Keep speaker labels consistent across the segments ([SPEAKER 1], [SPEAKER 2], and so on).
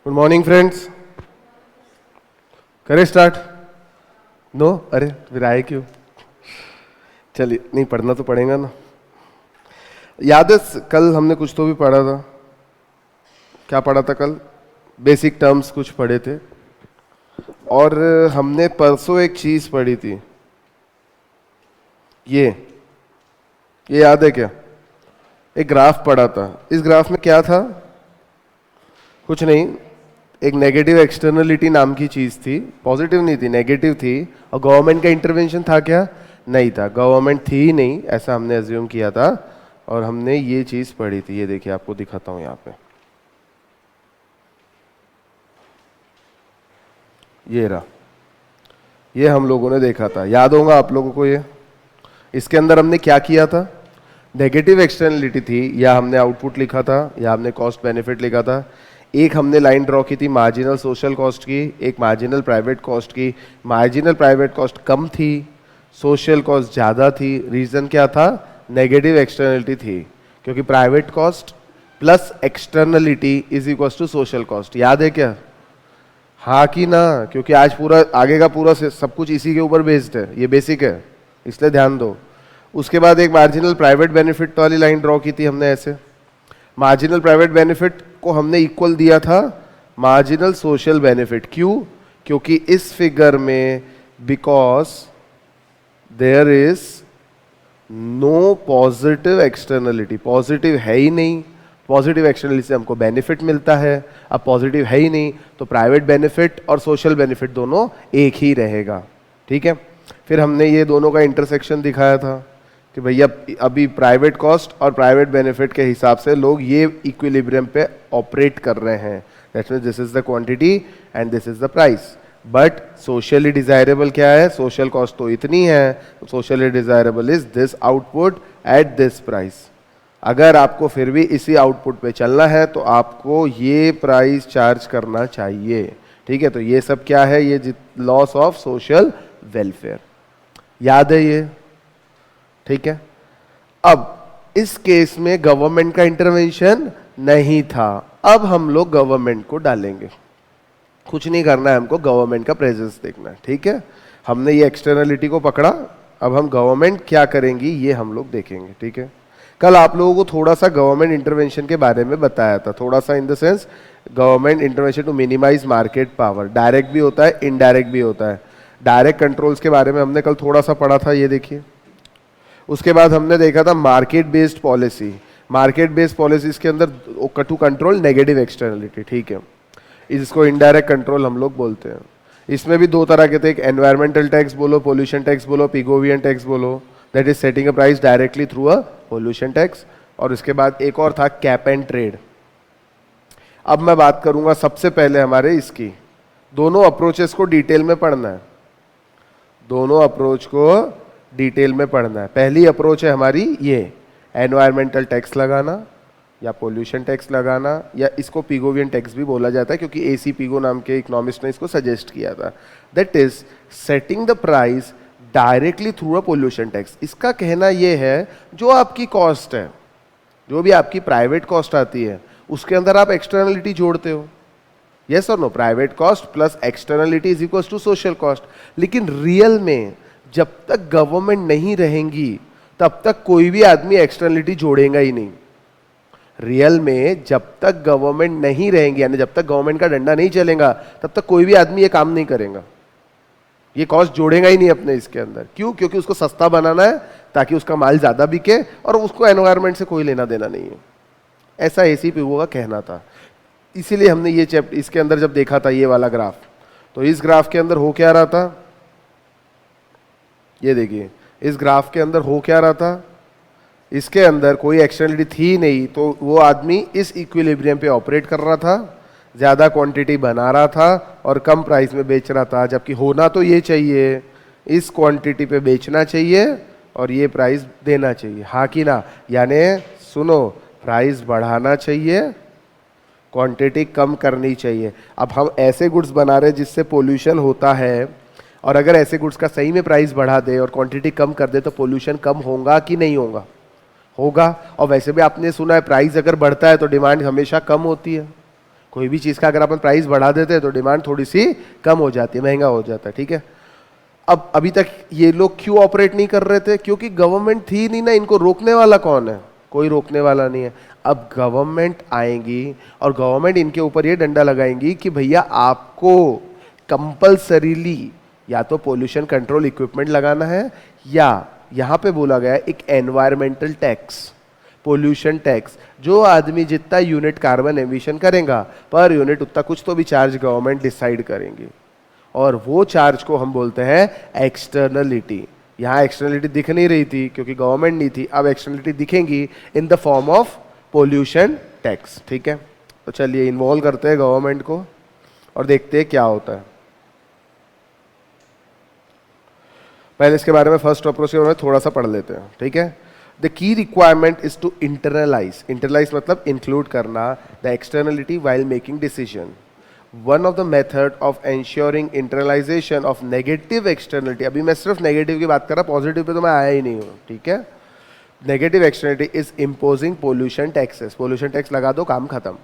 [SPEAKER 1] Good morning friends. करें start? No? अरे फिर आए क्यों? चलिए, नहीं पढ़ना तो पड़ेगा ना। याद है कल हमने कुछ तो भी पढ़ा था। क्या पढ़ा था कल? बेसिक टर्म्स कुछ पढ़े थे। और हमने परसों एक चीज पढ़ी थी, ये याद है क्या? एक ग्राफ पढ़ा था। इस ग्राफ में क्या था? कुछ नहीं, एक नेगेटिव एक्सटर्नलिटी नाम की चीज थी। पॉजिटिव नहीं थी, नेगेटिव थी। और गवर्नमेंट का इंटरवेंशन था क्या? नहीं था। गवर्नमेंट थी ही नहीं, ऐसा हमने अज्यूम किया था। और हमने ये चीज पढ़ी थी। ये देखिए, आपको दिखाता हूं यहाँ पे। ये रहा, ये हम लोगों ने देखा था। याद होगा आप लोगों को ये? इसके अंदर हमने क्या किया था? नेगेटिव एक्सटर्नलिटी थी, या हमने आउटपुट लिखा था, या हमने कॉस्ट बेनिफिट लिखा था। एक हमने लाइन ड्रॉ की थी मार्जिनल सोशल कॉस्ट की, एक मार्जिनल प्राइवेट कॉस्ट की। मार्जिनल प्राइवेट कॉस्ट कम थी, सोशल कॉस्ट ज़्यादा थी। रीज़न क्या था? नेगेटिव एक्सटर्नलिटी थी, क्योंकि private cost plus externality is equal to social cost. याद है क्या? हाँ कि ना? क्योंकि आज पूरा आगे का पूरा सब कुछ इसी के ऊपर बेस्ड है, ये बेसिक है, इसलिए ध्यान दो। उसके बाद एक मार्जिनल प्राइवेट बेनिफिट वाली लाइन ड्रॉ की थी हमने ऐसे। मार्जिनल प्राइवेट बेनिफिट को हमने इक्वल दिया था मार्जिनल सोशल बेनिफिट। क्यों? क्योंकि इस फिगर में because there is no positive externality, positive है ही नहीं। पॉजिटिव एक्सटर्नलिटी से हमको बेनिफिट मिलता है, अब पॉजिटिव है ही नहीं तो प्राइवेट बेनिफिट और सोशल बेनिफिट दोनों एक ही रहेगा। ठीक है, फिर हमने ये दोनों का इंटरसेक्शन दिखाया था कि भैया अभी प्राइवेट कॉस्ट और प्राइवेट बेनिफिट के हिसाब से लोग ये इक्विलिब्रियम पे ऑपरेट कर रहे हैं। That means this is the quantity and this is the price. But socially desirable क्या है? सोशल कॉस्ट तो इतनी है, socially desirable is this output at this price. अगर आपको फिर भी इसी आउटपुट पे चलना है तो आपको ये प्राइस चार्ज करना चाहिए। ठीक है, तो ये सब क्या है? ये लॉस ऑफ सोशल वेलफेयर। याद है ये? ठीक है। अब इस केस में गवर्नमेंट का इंटरवेंशन नहीं था। अब हम लोग गवर्नमेंट को डालेंगे, कुछ नहीं करना है हमको, गवर्नमेंट का प्रेजेंस देखना है। ठीक है, हमने ये एक्सटर्नलिटी को पकड़ा, अब हम गवर्नमेंट क्या करेंगी ये हम लोग देखेंगे। ठीक है, कल आप लोगों को थोड़ा सा गवर्नमेंट इंटरवेंशन के बारे में बताया था, थोड़ा सा in the sense government intervention to minimise market power. Direct भी होता है, इनडायरेक्ट भी होता है। डायरेक्ट कंट्रोल्स के बारे में हमने कल थोड़ा सा पढ़ा था, ये देखिए। उसके बाद हमने देखा था market based policy. Market based policies के अंदर टू कंट्रोल नेगेटिव एक्सटर्नलिटी। ठीक है, इसको इनडायरेक्ट कंट्रोल हम लोग बोलते हैं। इसमें भी दो तरह के थे, एक एनवायरमेंटल टैक्स बोलो, पोल्यूशन टैक्स बोलो, पिगोवियन टैक्स बोलो, that is setting a price directly through a pollution tax. और उसके बाद एक और था कैप एंड ट्रेड। अब मैं बात करूंगा सबसे पहले हमारे इसकी, दोनों अप्रोचेस को डिटेल में पढ़ना है, दोनों अप्रोच को डिटेल में पढ़ना है। पहली अप्रोच है हमारी ये एनवायरमेंटल टैक्स लगाना या पोल्यूशन टैक्स लगाना, या इसको पिगोवियन टैक्स भी बोला जाता है क्योंकि एसी पिगो नाम के इकोनॉमिस्ट ने इसको सजेस्ट किया था। That is setting the price directly through a pollution tax. इसका कहना यह है जो आपकी कॉस्ट है, जो भी आपकी प्राइवेट कॉस्ट आती है, उसके अंदर आप एक्सटर्नलिटी जोड़ते हो। यस और no? Private cost plus externality is equal to social cost. लेकिन रियल में जब तक गवर्नमेंट नहीं रहेंगी तब तक कोई भी आदमी एक्सटर्नलिटी जोड़ेगा ही नहीं। रियल में जब तक गवर्नमेंट नहीं रहेंगी, यानी जब तक गवर्नमेंट का डंडा नहीं चलेगा, तब तक कोई भी आदमी ये काम नहीं करेगा, ये कॉस्ट जोड़ेगा ही नहीं अपने इसके अंदर। क्यों? क्योंकि उसको सस्ता बनाना है ताकि उसका माल ज्यादा बिके और उसको एनवायरमेंट से कोई लेना देना नहीं है। ऐसा एसी पिगो का कहना था। इसीलिए हमने ये चैप्टर इसके अंदर जब देखा था ये वाला ग्राफ, तो इस ग्राफ के अंदर हो क्या रहा था? ये देखिए, इस ग्राफ के अंदर हो क्या रहा था? इसके अंदर कोई एक्सटर्नलिटी थी नहीं, तो वो आदमी इस इक्विलिब्रियम पे ऑपरेट कर रहा था, ज्यादा क्वांटिटी बना रहा था और कम प्राइस में बेच रहा था। जबकि होना तो ये चाहिए, इस क्वांटिटी पे बेचना चाहिए और ये प्राइस देना चाहिए। हाँ कि ना? यानी सुनो, प्राइस बढ़ाना चाहिए, क्वांटिटी कम करनी चाहिए। अब हम ऐसे गुड्स बना रहे जिससे पोल्यूशन होता है, और अगर ऐसे गुड्स का सही में प्राइस बढ़ा दे और क्वांटिटी कम कर दे तो पोल्यूशन कम होगा कि नहीं होगा? होगा। और वैसे भी आपने सुना है प्राइस अगर बढ़ता है तो डिमांड हमेशा कम होती है। कोई भी चीज़ का अगर अपन प्राइस बढ़ा देते हैं तो डिमांड थोड़ी सी कम हो जाती है, महंगा हो जाता है, ठीक है। अब अभी तक ये लोग क्यों ऑपरेट नहीं कर रहे थे? क्योंकि गवर्नमेंट थी नहीं ना, इनको रोकने वाला कौन है? कोई रोकने वाला नहीं है। अब गवर्नमेंट आएंगी और गवर्नमेंट इनके ऊपर ये डंडा लगाएंगी कि भैया आपको कंपल्सरीली या तो पोल्यूशन कंट्रोल इक्विपमेंट लगाना है, या यहां पे बोला गया है एक एनवायरमेंटल टैक्स, पोल्यूशन टैक्स। जो आदमी जितना यूनिट कार्बन एमिशन करेगा पर यूनिट उतना कुछ तो भी चार्ज गवर्नमेंट डिसाइड करेंगी, और वो चार्ज को हम बोलते हैं एक्सटर्नलिटी। यहाँ एक्सटर्नलिटी दिख नहीं रही थी क्योंकि गवर्नमेंट नहीं थी, अब एक्सटर्नलिटी दिखेंगी in the form of pollution tax, ठीक है। तो चलिए इन्वॉल्व करते हैं गवर्नमेंट को और देखते हैं क्या होता है। पहले इसके बारे में फर्स्ट अप्रोच के बारे में थोड़ा सा पढ़ लेते हैं, ठीक है। द की रिक्वायरमेंट इज टू इंटरलाइज मतलब इंक्लूड करना the externality while making decision. One of the method of ensuring internalisation of negative externality, अभी मैं सिर्फ नेगेटिव की बात कर रहा, पॉजिटिव पे तो मैं आया ही नहीं हूँ, ठीक है। Negative externality is imposing pollution taxes, pollution tax लगा दो, काम खत्म।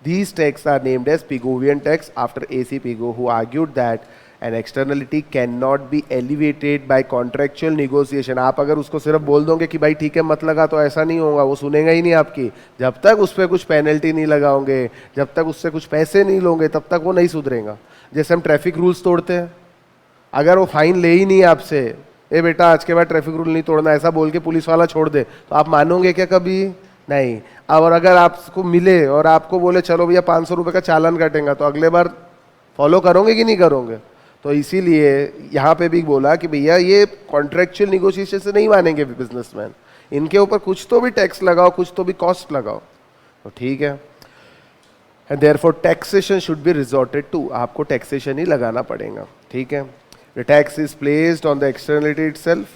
[SPEAKER 1] These taxes are named as Pigovian tax after A.C. Pigo, who argued that an externality cannot be elevated by contractual negotiation। आप अगर उसको सिर्फ बोल दोगे कि भाई ठीक है मत लगा, तो ऐसा नहीं होगा, वो सुनेगा ही नहीं आपकी। जब तक उस पर कुछ पेनल्टी नहीं लगाओगे, जब तक उससे कुछ पैसे नहीं लोगे, तब तक वो नहीं सुधरेगा। जैसे हम ट्रैफिक रूल्स तोड़ते हैं, अगर वो फाइन ले ही नहीं आपसे, ए बेटा आज के बाद ट्रैफिक रूल नहीं तोड़ना, ऐसा बोल के पुलिस वाला छोड़ दे, तो आप मानोगे क्या कभी? नहीं। और अगर आपको मिले और आपको बोले चलो भैया 500 रुपये का चालान कटेगा, तो अगले बार फॉलो करोगे कि नहीं करोगे? तो इसीलिए यहाँ पे भी बोला कि भैया ये कॉन्ट्रेक्चुअल निगोशिएशन से नहीं मानेंगे बिजनेसमैन, इनके ऊपर कुछ तो भी टैक्स लगाओ, कुछ तो भी कॉस्ट लगाओ, तो ठीक है। And therefore taxation should be resorted to, आपको टैक्सेशन ही लगाना पड़ेगा, ठीक है। The tax is placed on the externality itself,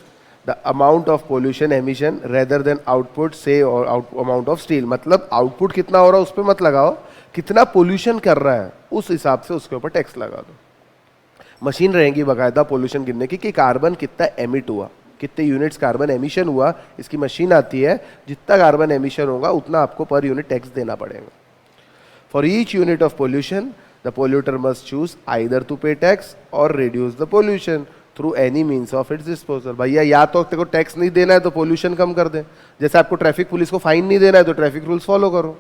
[SPEAKER 1] the amount of pollution emission rather than output, say or amount of steel। मतलब आउटपुट कितना हो रहा है उस पर मत लगाओ, कितना पोल्यूशन कर रहा है उस हिसाब से उसके ऊपर टैक्स लगा दो। मशीन रहेंगी बाकायदा पोल्यूशन गिनने की कि कार्बन कितना एमिट हुआ, कितने यूनिट्स कार्बन एमिशन हुआ, इसकी मशीन आती है, जितना कार्बन एमिशन होगा उतना आपको पर यूनिट टैक्स देना पड़ेगा। For each unit of pollution the polluter must choose either to pay tax और reduce the pollution through any means of its disposal. भैया या तो तेरे को टैक्स नहीं देना है तो पोल्यूशन कम कर दे, जैसे आपको ट्रैफिक पुलिस को फाइन नहीं देना है तो ट्रैफिक रूल्स फॉलो करो,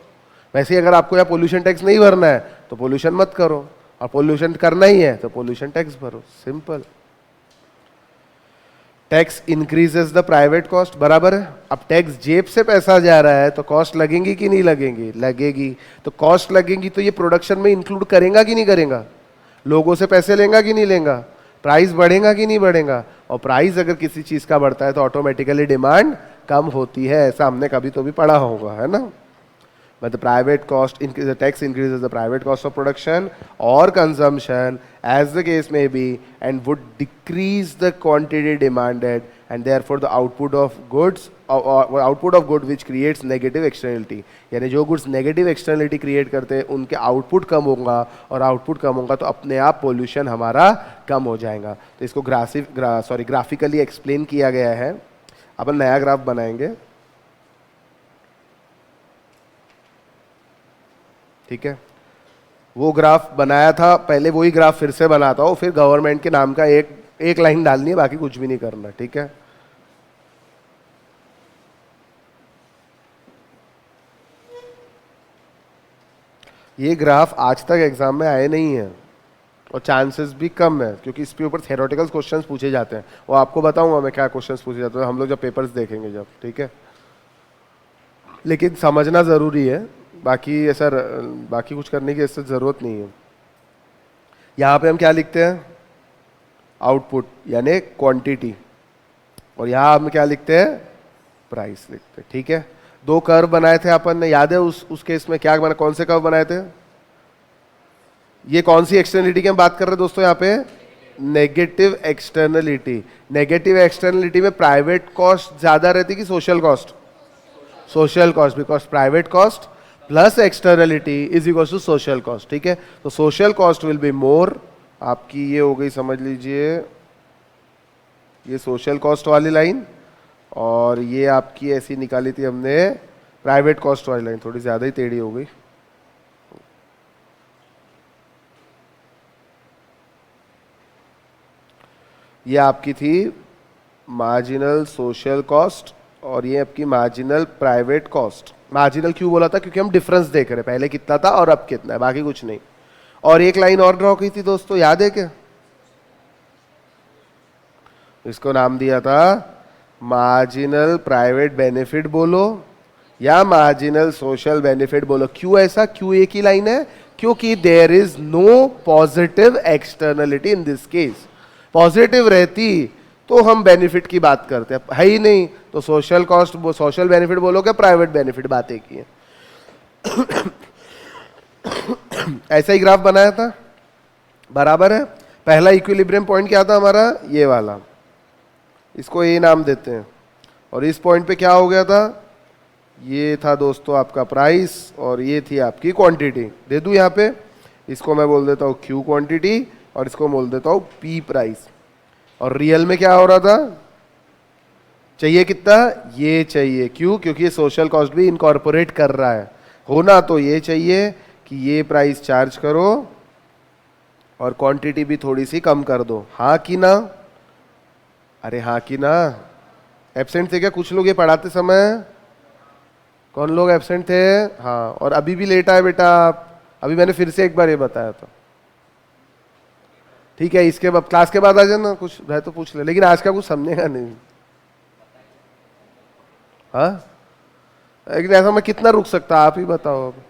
[SPEAKER 1] वैसे ही अगर आपको यहाँ पोल्यूशन टैक्स नहीं भरना है तो पोल्यूशन मत करो, और पोल्यूशन करना ही है तो पोल्यूशन टैक्स भरो, simple. Tax increases the private cost, बराबर है। अब टैक्स जेब से पैसा जा रहा है तो कॉस्ट लगेंगी कि नहीं लगेंगी? लगेगी। तो कॉस्ट लगेंगी तो ये प्रोडक्शन में इंक्लूड करेगा कि नहीं करेगा? लोगों से पैसे लेगा कि नहीं लेगा? प्राइस बढ़ेगा कि नहीं बढ़ेगा? और प्राइस अगर किसी चीज का बढ़ता है तो ऑटोमेटिकली डिमांड कम होती है, ऐसा हमने कभी तो भी पढ़ा होगा, है ना। But the private cost increase, the tax increases the private cost of production or consumption, as the case may be, and would decrease the quantity demanded, and therefore the output of goods or output of good which creates negative externality। यानी जो goods negative externality create करते हैं उनके output कम होगा, और output कम होगा तो अपने आप पोल्यूशन हमारा कम हो जाएगा। तो इसको ग्राफिकली एक्सप्लेन किया गया है। अपन नया ग्राफ बनाएंगे, ठीक है। वो ग्राफ बनाया था पहले, वही ग्राफ फिर से बनाता हूं, फिर गवर्नमेंट के नाम का एक लाइन डालनी है, बाकी कुछ भी नहीं करना, ठीक है। ये ग्राफ आज तक एग्जाम में आए नहीं है और चांसेस भी कम है, क्योंकि इसके ऊपर थ्योरेटिकल क्वेश्चंस पूछे जाते हैं। वो आपको बताऊंगा मैं क्या क्वेश्चंस पूछे जाते हैं हम लोग जब पेपर्स देखेंगे जब, ठीक है। लेकिन समझना जरूरी है, बाकी ऐसा बाकी कुछ करने की ऐसे जरूरत नहीं है। यहाँ पे हम क्या लिखते हैं? आउटपुट यानी क्वांटिटी, और यहाँ हम क्या लिखते हैं? प्राइस लिखते हैं, ठीक है। दो कर्व बनाए थे अपन ने, याद है उस केस में क्या बना, कौन से कर्व बनाए थे? ये कौन सी एक्सटर्नलिटी की हम बात कर रहे हैं दोस्तों? यहाँ पे नेगेटिव एक्सटर्नलिटी। नेगेटिव एक्सटर्नलिटी में प्राइवेट कॉस्ट ज्यादा रहती कि social cost? Social cost, because private cost plus externality is equal to social cost, ठीक है। तो social cost will be more, आपकी ये हो गई, समझ लीजिए ये सोशल कॉस्ट वाली लाइन, और ये आपकी ऐसी निकाली थी हमने प्राइवेट कॉस्ट वाली लाइन, थोड़ी ज्यादा ही टेढ़ी हो गई। ये आपकी थी मार्जिनल सोशल कॉस्ट और ये आपकी मार्जिनल प्राइवेट कॉस्ट। मार्जिनल क्यों बोला था? क्योंकि हम डिफरेंस देख रहे हैं, पहले कितना था और अब कितना है, बाकी कुछ नहीं। और एक लाइन और ड्रॉ की थी दोस्तों, याद है क्या? इसको नाम दिया था मार्जिनल प्राइवेट बेनिफिट बोलो या मार्जिनल सोशल बेनिफिट बोलो। क्यों ऐसा? क्यों एक ही लाइन है? क्योंकि there is no positive externality in this case. Positive रहती तो हम बेनिफिट की बात करते हैं, है ही नहीं, तो सोशल कॉस्ट सोशल बेनिफिट बोलोगे, प्राइवेट बेनिफिट बात एक ही है। ऐसा ही ग्राफ बनाया था, बराबर है। पहला इक्विलिब्रियम पॉइंट क्या था हमारा? ये वाला, इसको ए नाम देते हैं। और इस पॉइंट पे क्या हो गया था? ये था दोस्तों आपका प्राइस और ये थी आपकी क्वांटिटी। दे दूं यहाँ पे, इसको मैं बोल देता हूँ क्यू क्वांटिटी और इसको बोल देता हूँ पी प्राइस। और रियल में क्या हो रहा था? चाहिए कितना? ये चाहिए। क्यों? क्योंकि ये सोशल कॉस्ट भी इनकॉर्पोरेट कर रहा है। होना तो ये चाहिए कि ये प्राइस चार्ज करो और क्वांटिटी भी थोड़ी सी कम कर दो। हाँ कि ना? अरे हाँ कि ना? एब्सेंट थे क्या कुछ लोग ये पढ़ाते समय? कौन लोग एब्सेंट थे? हाँ। और अभी भी लेट आए बेटा आप? अभी मैंने फिर से एक बार ये बताया था। ठीक है, इसके बाद क्लास के बाद आ जाना, कुछ है तो पूछ ले, लेकिन आज का कुछ समझेगा नहीं। हाँ, लेकिन ऐसा मैं कितना रुक सकता, आप ही बताओ। अब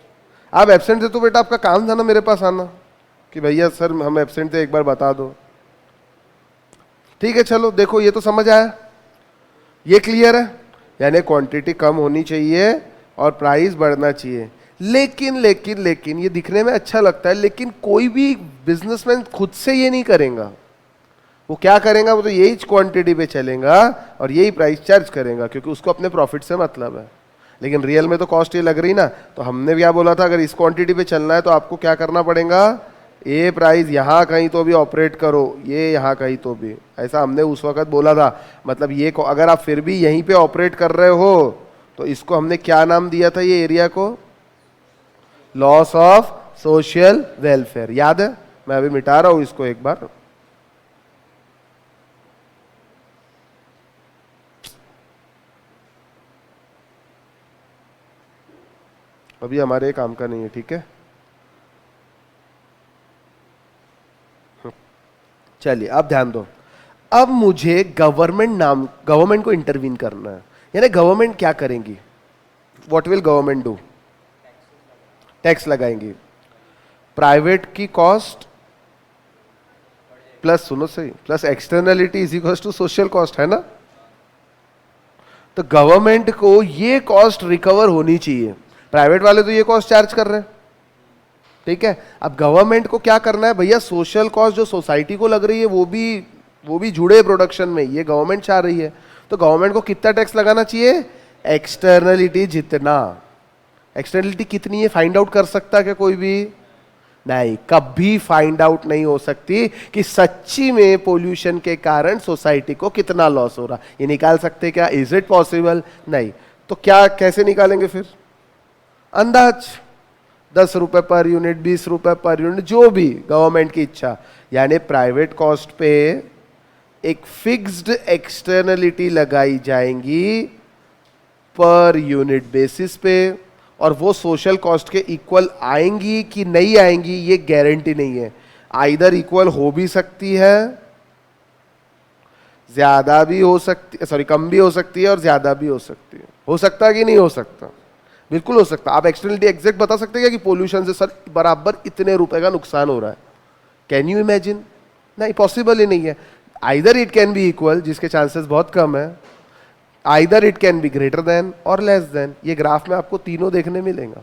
[SPEAKER 1] आप एब्सेंट थे तो बेटा आपका काम था ना मेरे पास आना कि भैया सर हम एब्सेंट थे, एक बार बता दो। ठीक है, चलो देखो ये तो समझ आया, ये क्लियर है। यानी क्वांटिटी कम होनी चाहिए और प्राइस बढ़ना चाहिए। लेकिन लेकिन लेकिन ये दिखने में अच्छा लगता है, लेकिन कोई भी बिजनेसमैन खुद से ये नहीं करेगा। वो क्या करेगा? वो तो यही क्वांटिटी पे चलेगा और यही प्राइस चार्ज करेगा, क्योंकि उसको अपने प्रॉफिट से मतलब है। लेकिन रियल में तो कॉस्ट ये लग रही ना, तो हमने क्या बोला था, अगर इस क्वांटिटी पे चलना है तो आपको क्या करना पड़ेगा? ये प्राइस यहाँ कहीं तो भी ऑपरेट करो, ये यहाँ कहीं तो भी, ऐसा हमने उस वक्त बोला था। मतलब ये अगर आप फिर भी यहीं पे ऑपरेट कर रहे हो तो इसको हमने क्या नाम दिया था? ये एरिया को लॉस ऑफ सोशल वेलफेयर। याद है? मैं अभी मिटा रहा हूं इसको एक बार। अभी हमारे काम का नहीं है, ठीक है। चलिए अब ध्यान दो। अब मुझे गवर्नमेंट को इंटरवीन करना है। यानी गवर्नमेंट क्या करेंगी? What will government do? Tax लगाएंगी। प्राइवेट की कॉस्ट प्लस, सुनो सही, plus externality is equal to social cost, है ना? तो गवर्नमेंट को ये कॉस्ट रिकवर होनी चाहिए। प्राइवेट वाले तो ये कॉस्ट चार्ज कर रहे हैं, ठीक है। अब गवर्नमेंट को क्या करना है भैया? सोशल कॉस्ट जो सोसाइटी को लग रही है वो भी जुड़े प्रोडक्शन में, ये गवर्नमेंट चाह रही है। तो गवर्नमेंट को कितना टैक्स लगाना चाहिए? एक्सटर्नलिटी जितना। एक्सटर्नलिटी कितनी है फाइंड आउट कर सकता है क्या कोई भी? नहीं, कभी फाइंड आउट नहीं हो सकती कि सच्ची में पोल्यूशन के कारण सोसाइटी को कितना लॉस हो रहा। ये निकाल सकते क्या? Is it possible? नहीं। तो क्या, कैसे निकालेंगे फिर? अंदाज, 10 रुपए पर यूनिट, 20 रुपए पर यूनिट, जो भी गवर्नमेंट की इच्छा। यानी प्राइवेट कॉस्ट पे एक फिक्स्ड एक्सटर्नलिटी लगाई जाएंगी पर यूनिट बेसिस पे, और वो सोशल कॉस्ट के इक्वल आएंगी कि नहीं आएंगी ये गारंटी नहीं है। आइदर इक्वल हो भी सकती है, ज्यादा भी हो सकती है, सॉरी कम भी हो सकती है और ज्यादा भी हो सकती है। हो सकता है कि नहीं हो सकता? बिल्कुल हो सकता। आप एक्सटर्नलिटी एग्जैक्ट बता सकते हैं क्या कि पोल्यूशन से सर बराबर इतने रुपए का नुकसान हो रहा है? Can you imagine? नहीं, पॉसिबल ही नहीं है। Either it can B equal, जिसके चांसेस बहुत कम है, either it can be greater than और लेस देन। ये ग्राफ में आपको तीनों देखने मिलेगा।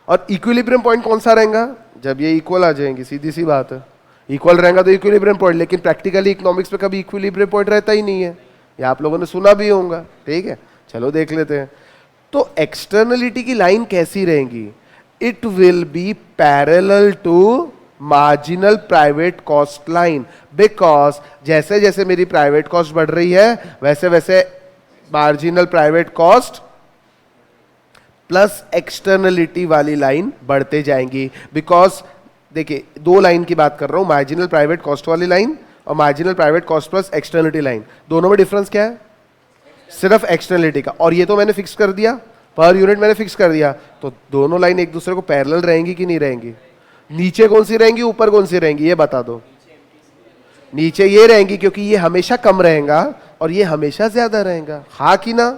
[SPEAKER 1] और इक्विलिब्रियम पॉइंट कौन सा रहेगा? जब ये इक्वल आ जाएंगे, सीधी सी बात है। इक्वल रहेगा तो इक्विलिब्रियम पॉइंट, लेकिन प्रैक्टिकली इकोनॉमिक्स में कभी इक्विलिब्रियम पॉइंट रहता ही नहीं है, ये आप लोगों ने सुना भी होगा, ठीक है। चलो देख लेते हैं। तो एक्सटर्नलिटी की लाइन कैसी रहेगी? It will be parallel to marginal private cost line, because जैसे जैसे मेरी प्राइवेट कॉस्ट बढ़ रही है वैसे वैसे marginal private cost plus externality वाली लाइन बढ़ते जाएंगी। बिकॉज देखिए, दो लाइन की बात कर रहा हूं, मार्जिनल प्राइवेट कॉस्ट वाली लाइन और marginal private cost plus externality line, दोनों में डिफरेंस क्या है? सिर्फ एक्सटर्नलिटी का। और ये तो मैंने फिक्स कर दिया, पर यूनिट मैंने फिक्स कर दिया, तो दोनों लाइन एक दूसरे को पैरेलल रहेंगी कि नहीं रहेंगी? नीचे कौन सी रहेंगी, ऊपर कौन सी रहेंगी, ये बता दो। नीचे ये रहेंगी क्योंकि ये हमेशा कम रहेगा और ये हमेशा ज्यादा रहेगा, हाँ कि ना?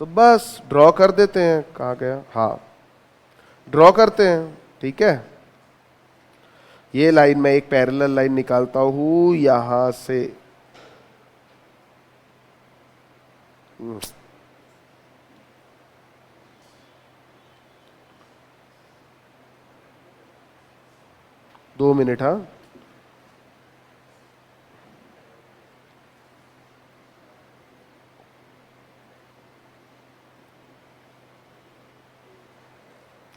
[SPEAKER 1] तो बस ड्रॉ कर देते हैं, कहाँ गया, हाँ ड्रॉ करते हैं, ठीक है। ये लाइन में एक पैरेलल लाइन निकालता हूं यहां से, दो मिनट, हाँ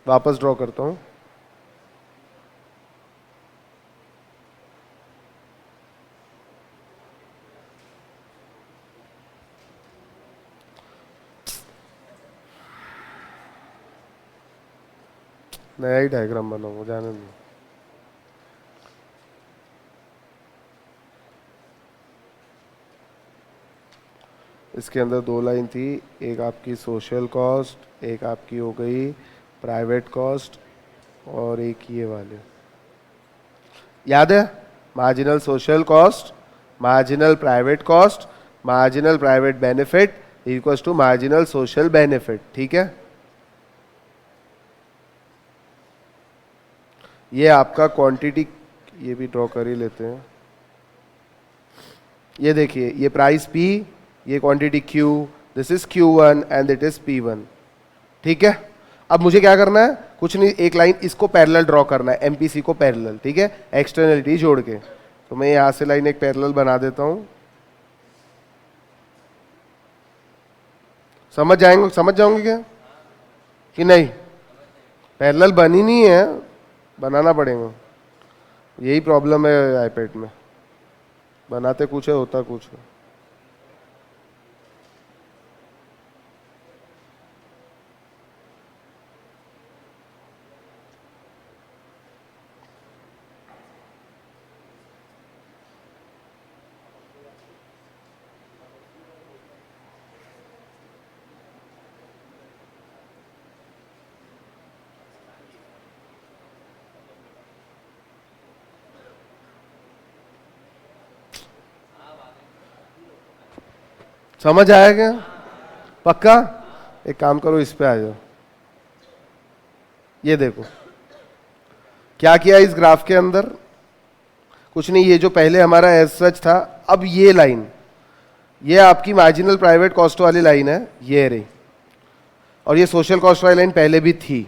[SPEAKER 1] वापस ड्रॉ करता हूं। नया ही डायग्राम बनाऊंगा, जाने दो। इसके अंदर दो लाइन थी, एक आपकी सोशल कॉस्ट, एक आपकी हो गई प्राइवेट कॉस्ट, और एक ये वाले, याद है? Marginal social cost, marginal private cost, marginal private benefit equals to marginal social benefit, ठीक है। ये आपका क्वांटिटी, ये भी ड्रॉ कर ही लेते हैं। ये देखिए, ये प्राइस P, ये quantity Q, this is Q1 and it is P1, ठीक है। अब मुझे क्या करना है? कुछ नहीं, एक लाइन इसको पैरेलल ड्रॉ करना है, MPC को पैरेलल, ठीक है, एक्सटर्नलिटी जोड़ के। तो मैं यहां से लाइन एक पैरेलल बना देता हूं। समझ जाओगे क्या कि नहीं? पैरेलल बनी नहीं है, बनाना पड़ेगा, यही प्रॉब्लम है आईपैड में, बनाते कुछ है होता कुछ है। समझ आया क्या? पक्का? एक काम करो, इस पे आ जाओ। ये देखो क्या किया इस ग्राफ के अंदर, कुछ नहीं, ये जो पहले हमारा एज सच था, अब ये लाइन, ये आपकी मार्जिनल प्राइवेट कॉस्ट वाली लाइन है, ये रही, और ये सोशल कॉस्ट वाली लाइन पहले भी थी।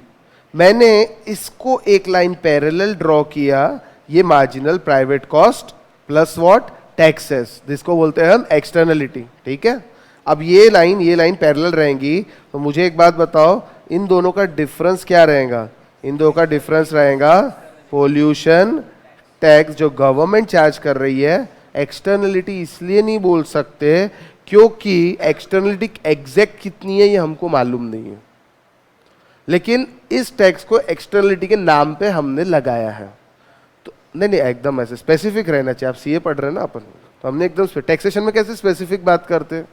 [SPEAKER 1] मैंने इसको एक लाइन पैरेलल ड्रॉ किया, ये marginal private cost plus what, taxes, जिसको बोलते हैं हम एक्सटर्नलिटी, ठीक है। अब ये लाइन पैरेलल रहेंगी, तो मुझे एक बात बताओ, इन दोनों का डिफरेंस क्या रहेगा? इन दोनों का डिफरेंस रहेगा पोल्यूशन टैक्स जो गवर्नमेंट चार्ज कर रही है। एक्सटर्नलिटी इसलिए नहीं बोल सकते क्योंकि एक्सटर्नलिटी एग्जैक्ट कितनी है ये हमको मालूम नहीं है, लेकिन इस टैक्स को एक्सटर्नलिटी के नाम पे हमने लगाया है। तो नहीं, एकदम ऐसे स्पेसिफिक रहना चाहिए। आप सीए पढ़ रहे हैं ना अपन, तो हमने एकदम टैक्सेशन में कैसे स्पेसिफिक बात करते हैं,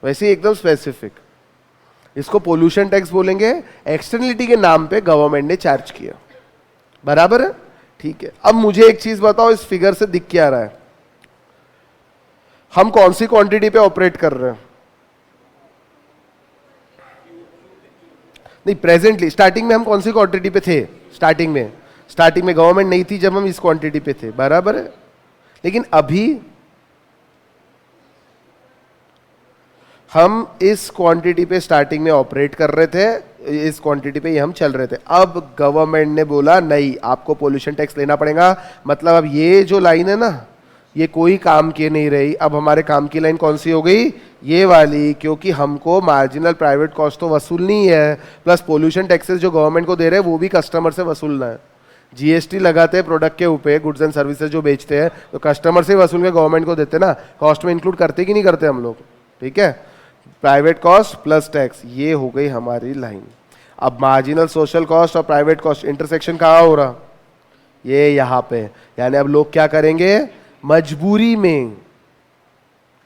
[SPEAKER 1] वैसे ही एकदम स्पेसिफिक। इसको पोल्यूशन टैक्स बोलेंगे, एक्सटर्नलिटी के नाम पे गवर्नमेंट ने चार्ज किया, बराबर है, ठीक है। अब मुझे एक चीज बताओ, इस फिगर से दिख क्या रहा है? हम कौन सी क्वांटिटी पे ऑपरेट कर रहे हैं? नहीं, प्रेजेंटली स्टार्टिंग में हम कौन सी क्वांटिटी पे थे? स्टार्टिंग में गवर्नमेंट नहीं थी जब हम इस क्वांटिटी पे थे, बराबर है। लेकिन अभी हम इस क्वांटिटी पे स्टार्टिंग में ऑपरेट कर रहे थे, इस क्वांटिटी पे ही हम चल रहे थे। अब गवर्नमेंट ने बोला नहीं, आपको पोल्यूशन टैक्स लेना पड़ेगा। मतलब अब ये जो लाइन है ना, ये कोई काम की नहीं रही। अब हमारे काम की लाइन कौन सी हो गई? ये वाली, क्योंकि हमको मार्जिनल प्राइवेट कॉस्ट तो वसूलनी है, प्लस पोल्यूशन टैक्सेस जो गवर्नमेंट को दे रहे हैं वो भी कस्टमर से वसूलना है। जीएसटी लगाते हैं प्रोडक्ट के ऊपर, गुड्स एंड सर्विसेज जो बेचते हैं, तो कस्टमर से वसूल के गवर्नमेंट को देते ना, कॉस्ट में इंक्लूड करते कि नहीं करते हम लोग, ठीक है। प्राइवेट कॉस्ट प्लस टैक्स, ये हो गई हमारी लाइन। अब मार्जिनल सोशल कॉस्ट और प्राइवेट कॉस्ट इंटरसेक्शन कहाँ हो रहा? ये यहाँ पे। यानी अब लोग क्या करेंगे? मजबूरी में,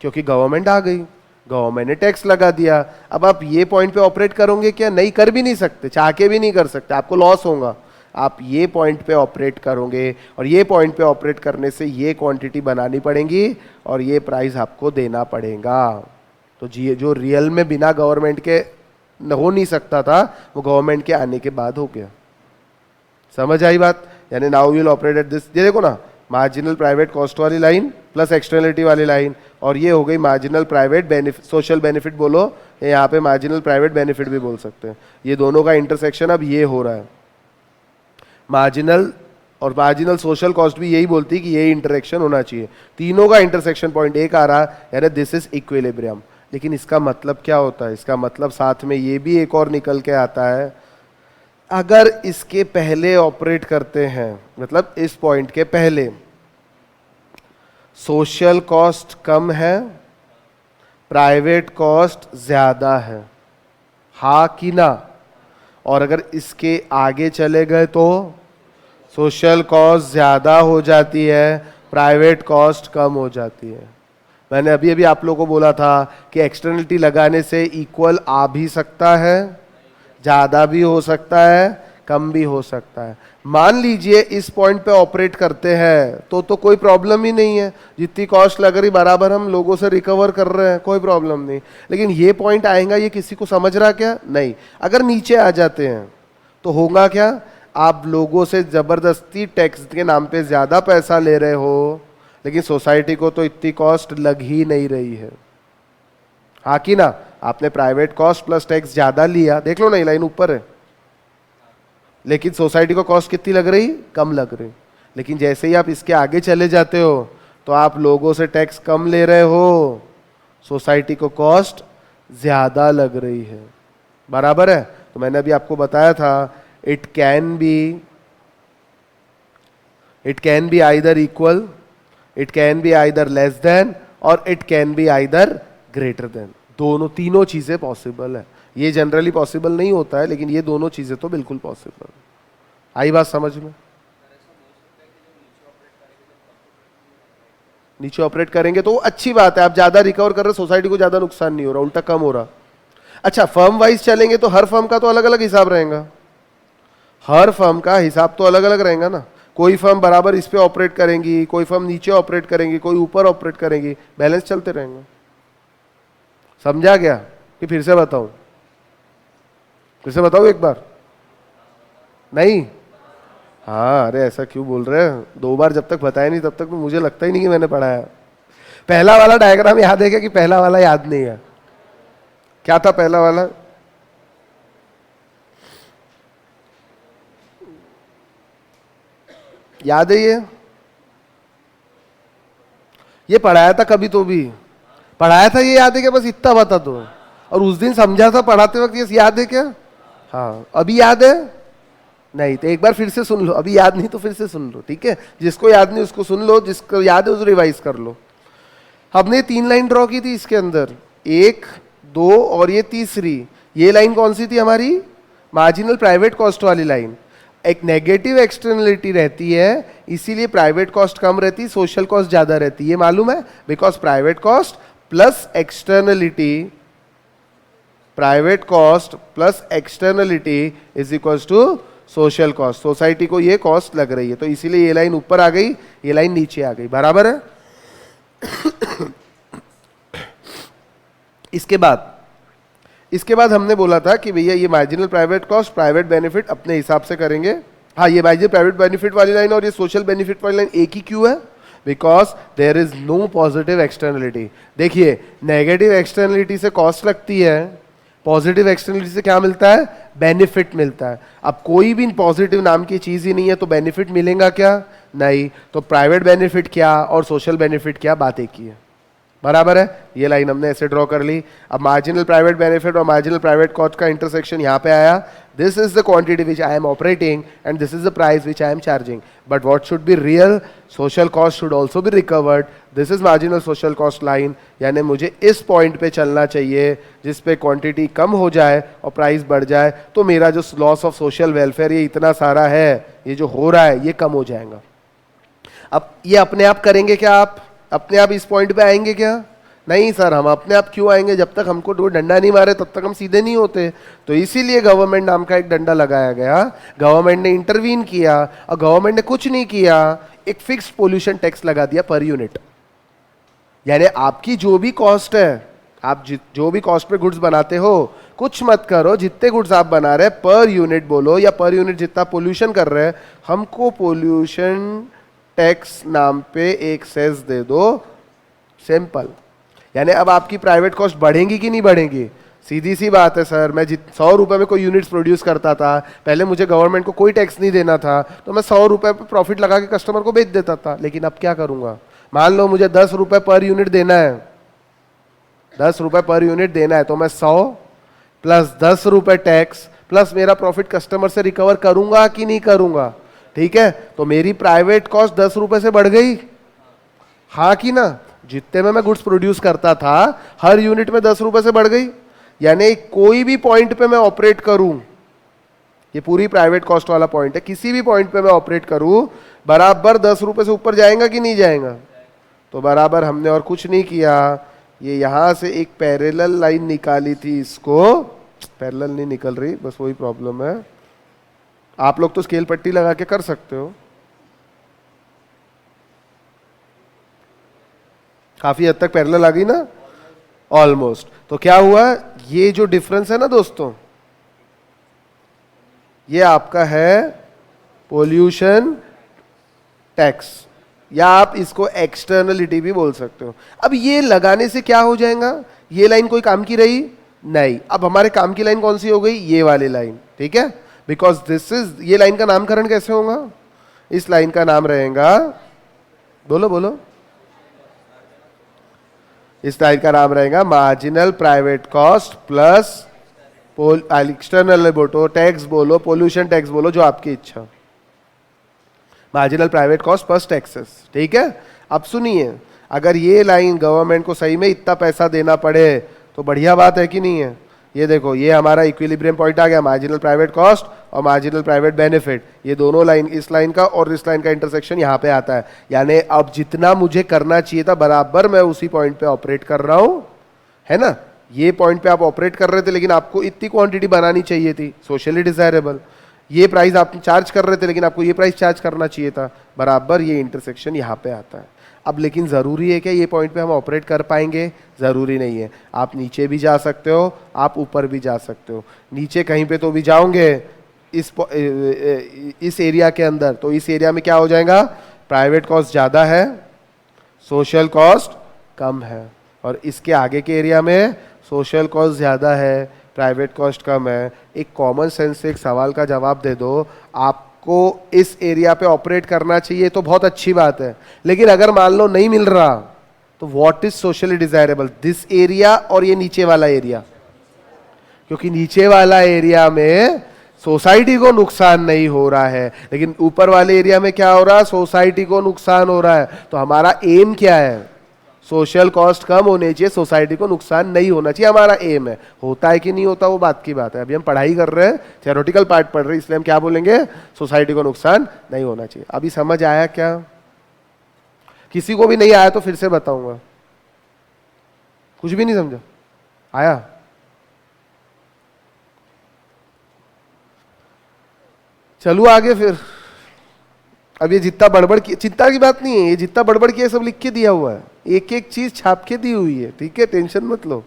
[SPEAKER 1] क्योंकि गवर्नमेंट आ गई, गवर्नमेंट ने टैक्स लगा दिया। अब आप ये पॉइंट पे ऑपरेट करोगे क्या? नहीं, कर भी नहीं सकते, चाह के भी नहीं कर सकते, आपको लॉस होगा। आप ये पॉइंट पे ऑपरेट करोगे और ये पॉइंट पे ऑपरेट करने से ये क्वांटिटी बनानी पड़ेगी और ये प्राइस आपको देना पड़ेगा। तो जी जो रियल में बिना गवर्नमेंट के हो नहीं सकता था, वो गवर्नमेंट के आने के बाद हो गया। समझ आई बात? यानी now will operate at this, ये देखो ना, मार्जिनल प्राइवेट कॉस्ट वाली लाइन प्लस एक्सटर्नलिटी वाली लाइन, और ये हो गई marginal private benefit, social benefit बोलो, यहाँ पे मार्जिनल प्राइवेट बेनिफिट भी बोल सकते हैं। ये दोनों का इंटरसेक्शन अब ये हो रहा है। मार्जिनल और मार्जिनल सोशल कॉस्ट भी यही बोलती है कि यही इंटरेक्शन होना चाहिए। तीनों का इंटरसेक्शन पॉइंट एक आ रहा है, यानी दिस इज इक्विलिब्रियम। लेकिन इसका मतलब क्या होता है? इसका मतलब साथ में ये भी एक और निकल के आता है, अगर इसके पहले ऑपरेट करते हैं, मतलब इस पॉइंट के पहले सोशल कॉस्ट कम है, प्राइवेट कॉस्ट ज्यादा है, हा कि ना? और अगर इसके आगे चले गए तो सोशल कॉस्ट ज्यादा हो जाती है, प्राइवेट कॉस्ट कम हो जाती है। मैंने अभी अभी आप लोगों को बोला था कि एक्सटर्नलिटी लगाने से इक्वल आ भी सकता है, ज्यादा भी हो सकता है, कम भी हो सकता है। मान लीजिए इस पॉइंट पे ऑपरेट करते हैं तो कोई प्रॉब्लम ही नहीं है, जितनी कॉस्ट लग रही बराबर हम लोगों से रिकवर कर रहे हैं, कोई प्रॉब्लम नहीं। लेकिन ये पॉइंट आएगा, ये किसी को समझ रहा क्या? नहीं। अगर नीचे आ जाते हैं तो होगा क्या? आप लोगों से जबरदस्ती टैक्स के नाम पे ज्यादा पैसा ले रहे हो, लेकिन सोसाइटी को तो इतनी कॉस्ट लग ही नहीं रही है, हाँ कि ना? आपने प्राइवेट कॉस्ट प्लस टैक्स ज्यादा लिया, देख लो ना ये लाइन ऊपर है, लेकिन सोसाइटी को कॉस्ट कितनी लग रही? कम लग रही। लेकिन जैसे ही आप इसके आगे चले जाते हो तो आप लोगों से टैक्स कम ले रहे हो, सोसाइटी को कॉस्ट ज्यादा लग रही है, बराबर है? तो मैंने अभी आपको बताया था, it can be either equal, it can be either less than, और it can be either greater than. दोनों, तीनों चीजें पॉसिबल है। ये जनरली पॉसिबल नहीं होता है, लेकिन ये दोनों चीजें तो बिल्कुल पॉसिबल। आई बात समझ में? नीचे ऑपरेट करेंगे तो अच्छी बात है, आप ज्यादा रिकवर कर रहे, सोसाइटी को ज्यादा नुकसान नहीं हो रहा, उल्टा कम हो रहा। अच्छा, फर्म वाइज चलेंगे तो हर फर्म का तो अलग अलग हिसाब रहेगा, हर फर्म का हिसाब तो अलग अलग रहेगा ना। कोई फर्म बराबर इस पे ऑपरेट करेंगी, कोई फर्म नीचे ऑपरेट करेंगी, कोई ऊपर ऑपरेट करेंगी, बैलेंस चलते रहेंगे। समझा गया कि फिर से बताऊं? फिर से बताऊं एक बार? नहीं? हाँ, अरे ऐसा क्यों बोल रहे हैं? दो बार जब तक बताया नहीं तब तक तो मुझे लगता ही नहीं कि मैंने पढ़ाया। पहला वाला डायग्राम याद है क्या कि पहला वाला याद नहीं है? क्या था पहला वाला? याद है ये पढ़ाया था कभी तो भी पढ़ाया था, ये याद है क्या? बस इतना बता दो। और उस दिन समझा था पढ़ाते वक्त, ये याद है क्या? हाँ, अभी याद है? नहीं तो एक बार फिर से सुन लो, अभी याद नहीं तो फिर से सुन लो, ठीक है? जिसको याद नहीं उसको सुन लो, जिसको याद है उसको रिवाइज कर लो। हमने 3 लाइन ड्रॉ की थी इसके अंदर, 1, 2 और ये तीसरी। ये लाइन कौन सी थी हमारी? मार्जिनल प्राइवेट कॉस्ट वाली लाइन। एक नेगेटिव एक्सटर्नलिटी रहती है, इसीलिए प्राइवेट कॉस्ट कम रहती, सोशल कॉस्ट ज्यादा रहती है, ये मालूम है? Because private cost plus externality, private cost plus externality is equals to social cost. Society को ये कॉस्ट लग रही है, तो इसीलिए ये लाइन ऊपर आ गई, ये लाइन नीचे आ गई, बराबर है? इसके बाद हमने बोला था कि भैया ये marginal private cost, private benefit अपने हिसाब से करेंगे। हाँ, ये मार्जिनल प्राइवेट बेनिफिट वाली लाइन और ये सोशल बेनिफिट वाली लाइन एक ही क्यों है? Because there is no positive externality. देखिए, नेगेटिव एक्सटर्नलिटी से कॉस्ट लगती है, पॉजिटिव एक्सटर्नलिटी से क्या मिलता है? बेनिफिट मिलता है। अब कोई भी पॉजिटिव नाम की चीज ही नहीं है तो बेनिफिट मिलेगा क्या? नहीं। तो प्राइवेट बेनिफिट क्या और सोशल बेनिफिट क्या, बात एक ही है, बराबर है? ये लाइन हमने ऐसे ड्रॉ कर ली। अब मार्जिनल प्राइवेट बेनिफिट और मार्जिनल प्राइवेट कॉस्ट का इंटरसेक्शन यहाँ पे आया। This is the quantity which I am operating and this is the price which I am charging, but what should be real? Social cost should also be recovered. This is marginal social cost line, यानी मुझे इस point पे चलना चाहिए जिस पे quantity कम हो जाए और प्राइस बढ़ जाए, तो मेरा जो लॉस ऑफ सोशल वेलफेयर ये इतना सारा है, ये जो हो रहा है, ये कम हो जाएगा। अब ये अपने आप करेंगे क्या? आप अपने आप इस पॉइंट पे आएंगे क्या? नहीं सर, हम अपने आप क्यों आएंगे? जब तक हमको कोई डंडा नहीं मारे तब तक हम सीधे नहीं होते। तो इसीलिए गवर्नमेंट नाम का एक डंडा लगाया गया, गवर्नमेंट ने इंटरवीन किया, और गवर्नमेंट ने कुछ नहीं किया, एक फिक्स पोल्यूशन टैक्स लगा दिया पर यूनिट। यानी आपकी जो भी कॉस्ट है, आप जो भी कॉस्ट पे गुड्स बनाते हो, कुछ मत करो, जितने गुड्स आप बना रहे पर यूनिट बोलो, या पर यूनिट जितना पोल्यूशन कर रहे हैं, हमको पोल्यूशन टैक्स नाम पे एक सेस दे दो, सिंपल। यानी अब आपकी प्राइवेट कॉस्ट बढ़ेंगी कि नहीं बढ़ेंगी? सीधी सी बात है सर, मैं 100 रुपए में कोई यूनिट्स प्रोड्यूस करता था, पहले मुझे गवर्नमेंट को कोई टैक्स नहीं देना था, तो मैं 100 रुपए पे प्रॉफिट लगा के कस्टमर को बेच देता था। लेकिन अब क्या करूंगा? मान लो मुझे 10 रुपए पर यूनिट देना है, 10 रुपए पर यूनिट देना है, तो मैं 100 प्लस 10 रुपए टैक्स प्लस मेरा प्रॉफिट कस्टमर से रिकवर करूंगा कि नहीं करूंगा? ठीक है, तो मेरी प्राइवेट कॉस्ट 10 रुपए से बढ़ गई, हाँ कि ना? जितने में मैं गुड्स प्रोड्यूस करता था हर यूनिट में 10 रुपए से बढ़ गई। यानी कोई भी पॉइंट पे मैं ऑपरेट करूं, ये पूरी प्राइवेट कॉस्ट वाला पॉइंट है, किसी भी पॉइंट पे मैं ऑपरेट करूं, बराबर 10 रुपए से ऊपर जाएगा कि नहीं जाएगा? तो बराबर हमने और कुछ नहीं किया, ये यहां से एक पैरेलल लाइन निकाली थी, इसको पैरेलल नहीं निकल रही, बस वही प्रॉब्लम है। आप लोग तो स्केल पट्टी लगा के कर सकते हो, काफी हद तक पैरेलल आ गई ना, ऑलमोस्ट। तो क्या हुआ, ये जो डिफरेंस है ना दोस्तों, ये आपका है पोल्यूशन टैक्स, या आप इसको एक्सटर्नलिटी भी बोल सकते हो। अब ये लगाने से क्या हो जाएगा? ये लाइन कोई काम की रही नहीं, अब हमारे काम की लाइन कौन सी हो गई? ये वाली लाइन, ठीक है। बिकॉज दिस इज, ये लाइन का नामकरण कैसे होगा? इस लाइन का नाम रहेगा, बोलो बोलो, इस लाइन का नाम रहेगा marginal private cost plus external बोलो, टैक्स बोलो, पोल्यूशन टैक्स बोलो, जो आपकी इच्छा। Marginal private cost plus taxes, ठीक है। अब सुनिए, अगर ये लाइन गवर्नमेंट को सही में इतना पैसा देना पड़े तो बढ़िया बात है कि नहीं है? ये देखो, ये हमारा इक्विलिब्रियम पॉइंट आ गया, मार्जिनल प्राइवेट कॉस्ट और मार्जिनल प्राइवेट बेनिफिट, ये दोनों लाइन, इस लाइन का और इस लाइन का इंटरसेक्शन यहाँ पे आता है। यानी अब जितना मुझे करना चाहिए था बराबर मैं उसी पॉइंट पे ऑपरेट कर रहा हूँ, है ना। ये पॉइंट पे आप ऑपरेट कर रहे थे, लेकिन आपको इतनी क्वांटिटी बनानी चाहिए थी, सोशली डिजायरेबल। ये प्राइस आप चार्ज कर रहे थे, लेकिन आपको ये प्राइस चार्ज करना चाहिए था, बराबर ये इंटरसेक्शन यहाँ पे आता है। अब लेकिन ज़रूरी है क्या ये पॉइंट पे हम ऑपरेट कर पाएंगे? ज़रूरी नहीं है। आप नीचे भी जा सकते हो, आप ऊपर भी जा सकते हो। नीचे कहीं पे तो भी जाओगे इस एरिया के अंदर, तो इस एरिया में क्या हो जाएगा? प्राइवेट कॉस्ट ज़्यादा है, सोशल कॉस्ट कम है, और इसके आगे के एरिया में सोशल कॉस्ट ज़्यादा है, प्राइवेट कॉस्ट कम है। एक कॉमन सेंस से एक सवाल का जवाब दे दो, आपको इस एरिया पे ऑपरेट करना चाहिए तो बहुत अच्छी बात है, लेकिन अगर मान लो नहीं मिल रहा तो what is socially desirable? This area और ये नीचे वाला एरिया, क्योंकि नीचे वाला एरिया में सोसाइटी को नुकसान नहीं हो रहा है, लेकिन ऊपर वाले एरिया में क्या हो रहा है? सोसाइटी को नुकसान हो रहा है। तो हमारा एम क्या है? सोशल कॉस्ट कम होनी चाहिए, सोसाइटी को नुकसान नहीं होना चाहिए, हमारा एम है। होता है कि नहीं होता वो बात की बात है, अभी हम पढ़ाई कर रहे हैं, थ्योरेटिकल पार्ट पढ़ रहे हैं, इसलिए हम क्या बोलेंगे? सोसाइटी को नुकसान नहीं होना चाहिए। अभी समझ आया क्या? किसी को भी नहीं आया तो फिर से बताऊंगा। कुछ भी नहीं समझा? आया? चलो आगे फिर। अब ये जितना बड़बड़ की, चिंता की बात नहीं है, ये जितना बड़बड़ किया सब लिख के दिया हुआ है, एक एक चीज छाप के दी हुई है, ठीक है, टेंशन मत लो।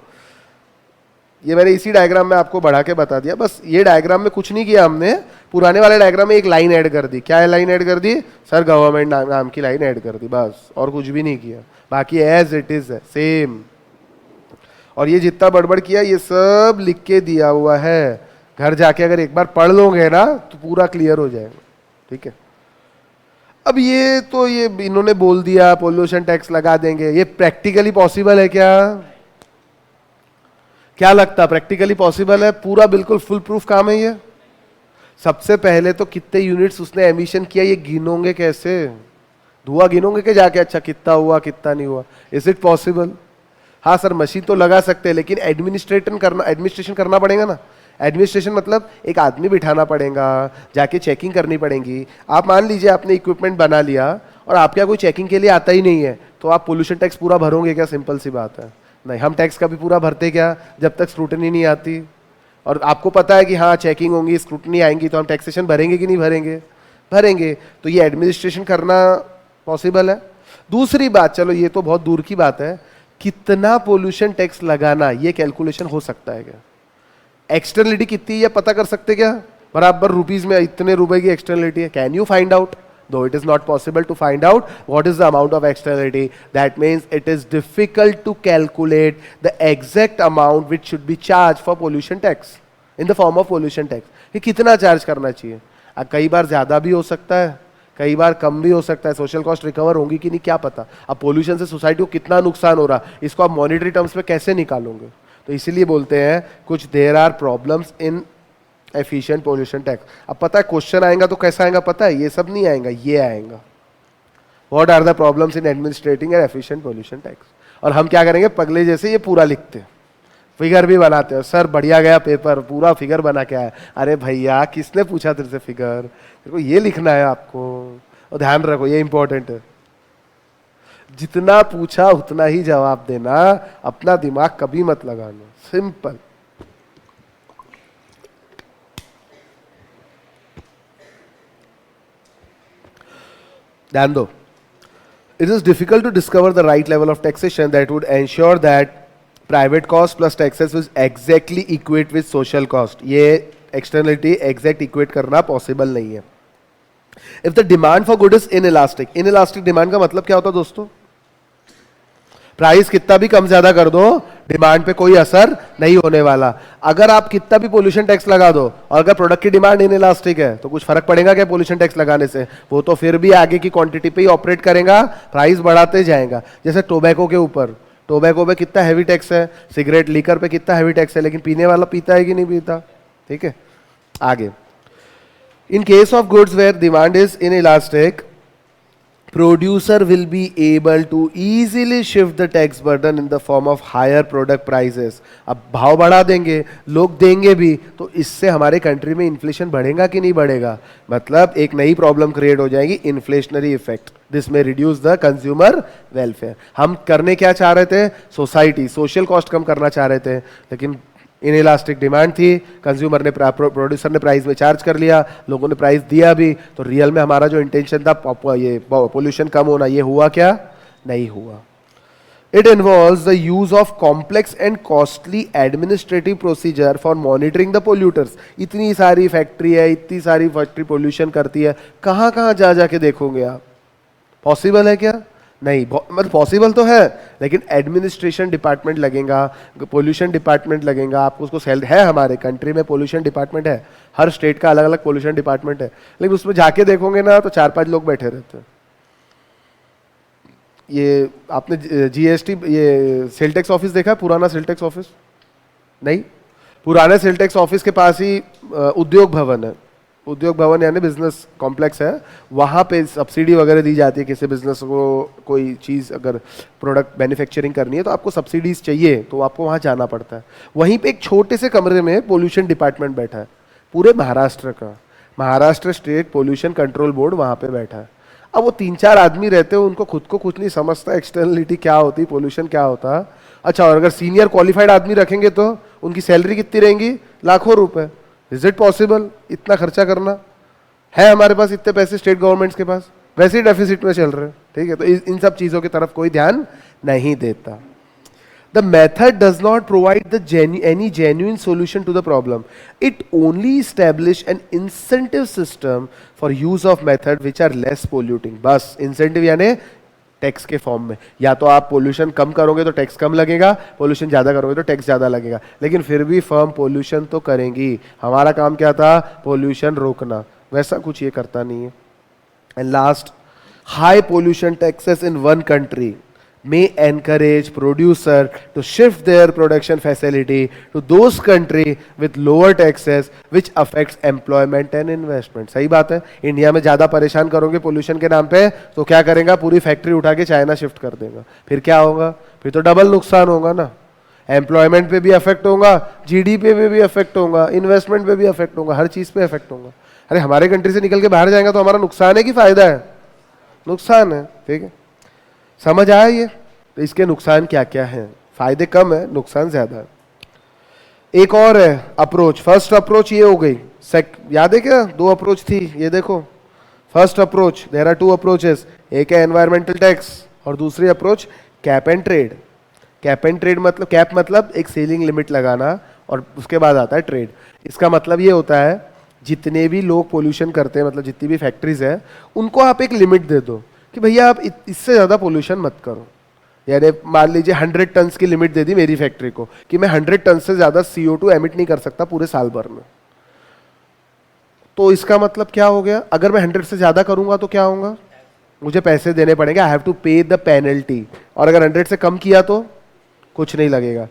[SPEAKER 1] ये मैंने इसी डायग्राम में आपको बढ़ा के बता दिया। बस ये डायग्राम में कुछ नहीं किया हमने, पुराने वाले डायग्राम में एक लाइन ऐड कर दी। क्या है लाइन ऐड कर दी? सर गवर्नमेंट नाम की लाइन ऐड कर दी, बस, और कुछ भी नहीं किया। बाकी एज इट इज है, सेम। और ये जितना बड़बड़ किया ये सब लिख के दिया हुआ है, घर जाके अगर एक बार पढ़ लोगे ना तो पूरा क्लियर हो जाएगा, ठीक है। अब ये तो ये इन्होंने बोल दिया पोल्यूशन टैक्स लगा देंगे, ये प्रैक्टिकली पॉसिबल है क्या? क्या लगता प्रैक्टिकली पॉसिबल है? पूरा बिल्कुल फुल प्रूफ काम है ये। सबसे पहले तो कितने यूनिट्स उसने एमिशन किया ये गिनोगे कैसे? धुआं गिनोगे के जाके, अच्छा कितना हुआ कितना नहीं हुआ? Is it possible? हाँ सर मशीन तो लगा सकते हैं, लेकिन एडमिनिस्ट्रेशन करना पड़ेगा ना। एडमिनिस्ट्रेशन मतलब एक आदमी बिठाना पड़ेगा, जाके चेकिंग करनी पड़ेगी। आप मान लीजिए आपने इक्विपमेंट बना लिया और आपके यहाँ कोई चेकिंग के लिए आता ही नहीं है, तो आप पोल्यूशन टैक्स पूरा भरोगे क्या? सिंपल सी बात है, नहीं। हम टैक्स कभी पूरा भरते क्या? जब तक स्क्रूटनी नहीं आती। और आपको पता है कि हाँ चेकिंग होंगी, स्क्रूटनी आएंगी, तो हम टैक्सेशन भरेंगे कि नहीं भरेंगे? भरेंगे। तो ये एडमिनिस्ट्रेशन करना पॉसिबल है। दूसरी बात, चलो ये तो बहुत दूर की बात है, कितना पोल्यूशन टैक्स लगाना, ये कैलकुलेशन हो सकता है क्या? एक्सटर्नलिटी कितनी है पता कर सकते क्या? बराबर रुपीज में इतने रुपए की एक्सटर्नलिटी है, can you find out? Though it is not possible to find out what is the amount of externality, that means it is difficult to calculate the exact amount which should be charged for pollution tax in the form of pollution tax. कि कितना charge करना चाहिए? कई बार ज्यादा भी हो सकता है, कई बार कम भी हो सकता है, सोशल कॉस्ट रिकवर होंगी कि नहीं क्या पता। अब पोल्यूशन से सोसाइटी को कितना नुकसान हो रहा, इसको आप मॉनिटरी टर्म्स में कैसे निकालोगे? तो इसीलिए बोलते हैं कुछ there are problems in efficient pollution tax. अब पता है क्वेश्चन आएगा तो कैसा आएगा पता है? ये सब नहीं आएगा, ये आएगा, what are the problems in administrating and efficient pollution tax. और हम क्या करेंगे, पगले जैसे ये पूरा लिखते हैं, फिगर भी बनाते हैं। सर बढ़िया गया पेपर, पूरा फिगर बना के आया। अरे भैया किसने पूछा तेरे से फिगर? तेरे को ये लिखना है आपको, और ध्यान रखो ये इंपॉर्टेंट है, जितना पूछा उतना ही जवाब देना, अपना दिमाग कभी मत लगाना, सिंपल। ध्यान दो, it is difficult to discover the right level of taxation that would ensure that private cost plus taxes will exactly equate with social cost. ये externality exact equate करना possible नहीं है। If the demand for good is inelastic, inelastic demand का मतलब क्या होता है दोस्तों? प्राइस कितना भी कम ज्यादा कर दो, डिमांड पे कोई असर नहीं होने वाला। अगर आप कितना भी पोल्यूशन टैक्स लगा दो और अगर प्रोडक्ट की डिमांड इनइलास्टिक है तो कुछ फर्क पड़ेगा क्या पोल्यूशन टैक्स लगाने से? वो तो फिर भी आगे की क्वांटिटी पे ही ऑपरेट करेगा, प्राइस बढ़ाते जाएगा। जैसे टोबैको के ऊपर, टोबैको पे कितना हैवी टैक्स है, सिगरेट लीकर पे कितना हैवी टैक्स है, लेकिन पीने वाला पीता है कि नहीं पीता? ठीक है, आगे। In case of goods where demand is inelastic, producer will be able to easily shift the tax burden in the form of higher product prices. अब भाव बढ़ा देंगे, लोग देंगे भी, तो इससे हमारे कंट्री में इन्फ्लेशन बढ़ेगा कि नहीं बढ़ेगा? मतलब एक नई प्रॉब्लम क्रिएट हो जाएगी, इन्फ्लेशनरी इफेक्ट। दिस में रिड्यूस द कंज्यूमर वेलफेयर। हम करने क्या चाह रहे थे? सोसाइटी सोशल कॉस्ट कम करना चाह रहे थे, लेकिन इनइलास्टिक डिमांड थी, कंज्यूमर ने प्रोड्यूसर ने प्राइस में चार्ज कर लिया, लोगों ने प्राइस दिया भी, तो रियल में हमारा जो इंटेंशन था ये पोल्यूशन कम होना, ये हुआ क्या? नहीं हुआ। It involves the use of complex and costly administrative procedure for monitoring the polluters. इतनी सारी फैक्ट्री है, इतनी सारी फैक्ट्री पोल्यूशन करती है, कहाँ कहाँ जा जाके देखोगे आप? पॉसिबल है क्या? नहीं। मतलब पॉसिबल तो है, लेकिन एडमिनिस्ट्रेशन डिपार्टमेंट लगेगा, पोल्यूशन डिपार्टमेंट लगेगा, आपको उसको सैलरी है। हमारे कंट्री में पोल्यूशन डिपार्टमेंट है, हर स्टेट का अलग अलग पोल्यूशन डिपार्टमेंट है, लेकिन उसमें जाके देखोगे ना तो 4-5 लोग बैठे रहते हैं। ये आपने जीएसटी, ये सेल टैक्स ऑफिस देखा है? पुराना सेल टैक्स ऑफिस नहीं, पुराने सेल टैक्स ऑफिस के पास ही उद्योग भवन है। उद्योग भवन यानी बिजनेस कॉम्प्लेक्स है, वहाँ पे सब्सिडी वगैरह दी जाती है। किसी बिजनेस को कोई चीज़ अगर प्रोडक्ट मैन्युफैक्चरिंग करनी है तो आपको सब्सिडीज चाहिए, तो आपको वहाँ जाना पड़ता है। वहीं पे एक छोटे से कमरे में पोल्यूशन डिपार्टमेंट बैठा है, पूरे महाराष्ट्र का, Maharashtra state pollution control board वहाँ पे बैठा है। अब वो 3-4 आदमी रहते हैं, उनको खुद को कुछ नहीं समझता एक्सटर्नलिटी क्या होती, पोल्यूशन क्या होता। अच्छा, और अगर सीनियर क्वालिफाइड आदमी रखेंगे तो उनकी सैलरी कितनी रहेंगी? लाखों रुपए। इज इट पॉसिबल इतना खर्चा करना? है हमारे पास इतने पैसे स्टेट गवर्नमेंट्स के पास? वैसे ही डेफिसिट में चल रहे हैं। ठीक है, तो इन सब चीजों की तरफ कोई ध्यान नहीं देता। The method does not provide the any genuine solution to the problem, it only establish an incentive system for use of method which are less polluting. बस इंसेंटिव यानी टैक्स के फॉर्म में, या तो आप पोल्यूशन कम करोगे तो टैक्स कम लगेगा, पोल्यूशन ज्यादा करोगे तो टैक्स ज्यादा लगेगा, लेकिन फिर भी फर्म पोल्यूशन तो करेंगी। हमारा काम क्या था? पोल्यूशन रोकना। वैसा कुछ ये करता नहीं है। And last, high pollution taxes in one country may encourage producer to shift their production facility to those country with lower taxes which affects employment and investment। सही बात है, इंडिया में ज्यादा परेशान करोगे पोल्यूशन के नाम पे तो क्या करेगा? पूरी फैक्ट्री उठा के चाइना शिफ्ट कर देगा। फिर क्या होगा? फिर तो डबल नुकसान होगा ना, एम्प्लॉयमेंट पे भी अफेक्ट होगा, जीडीपी पे भी अफेक्ट होगा, इन्वेस्टमेंट पे भी अफेक्ट होगा, हर चीज पे अफेक्ट होगा। अरे हमारे कंट्री से निकल के बाहर जाएगा तो हमारा नुकसान है कि फायदा है? नुकसान है, ठीक है। समझ आया ये? तो इसके नुकसान क्या क्या हैं? फायदे कम है, नुकसान ज्यादा है। एक और है अप्रोच। फर्स्ट अप्रोच ये हो गई। याद है क्या, दो अप्रोच थी, ये देखो। First approach, there are two approaches, एक है एनवायरमेंटल टैक्स और दूसरी approach cap and trade. Cap and trade मतलब, कैप मतलब एक सेलिंग लिमिट लगाना और उसके बाद आता है ट्रेड। इसका मतलब ये होता है जितने भी लोग पोल्यूशन करते हैं, मतलब जितनी भी फैक्ट्रीज है, उनको आप एक लिमिट दे दो कि भैया आप इससे ज्यादा पोल्यूशन मत करो। यानी मान लीजिए 100 टन की लिमिट दे दी मेरी फैक्ट्री को कि मैं 100 टन से ज्यादा CO2 एमिट नहीं कर सकता पूरे साल भर में। तो इसका मतलब क्या हो गया, अगर मैं 100 से ज्यादा करूंगा तो क्या होगा, मुझे पैसे देने पड़ेंगे, आई हैव टू पे द पेनल्टी। और अगर 100 से कम किया तो कुछ नहीं लगेगा।